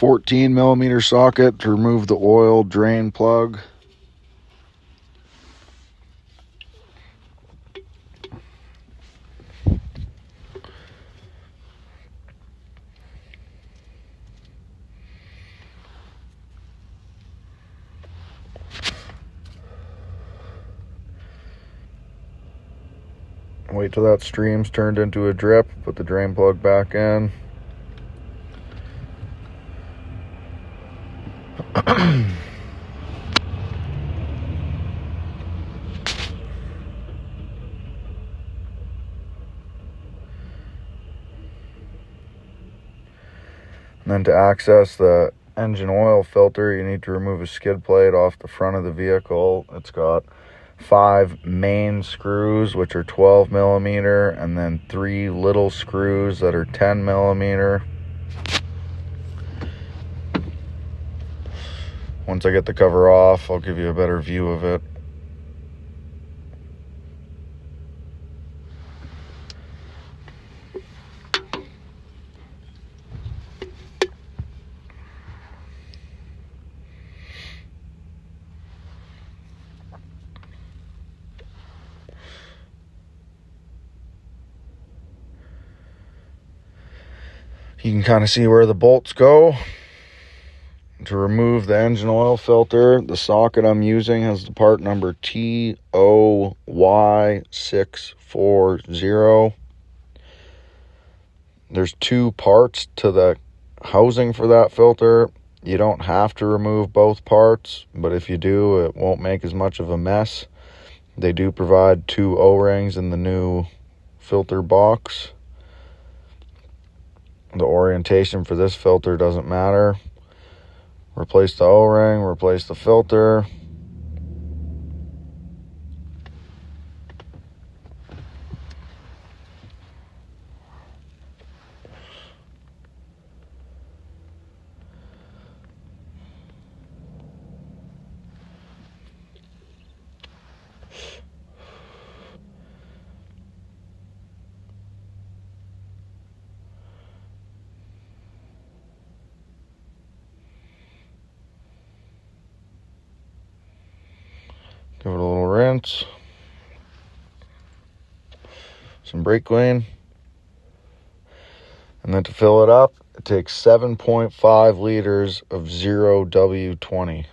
14 millimeter socket to remove the oil drain plug. Wait till that stream's turned into a drip, put the drain plug back in. And then to access the engine oil filter, you need to remove a skid plate off the front of the vehicle. It's got 5 main screws, which are 12 millimeter, and then 3 little screws that are 10 millimeter. Once I get the cover off, I'll give you a better view of it. You can kind of see where the bolts go. To remove the engine oil filter, the socket I'm using has the part number TOY640. There's 2 parts to the housing for that filter. You don't have to remove both parts, but if you do, it won't make as much of a mess. They do provide 2 O-rings in the new filter box. The orientation for this filter doesn't matter. Replace the O-ring, replace the filter. Give it a little rinse. Some brake clean. And then to fill it up, it takes 7.5 liters of 0W20.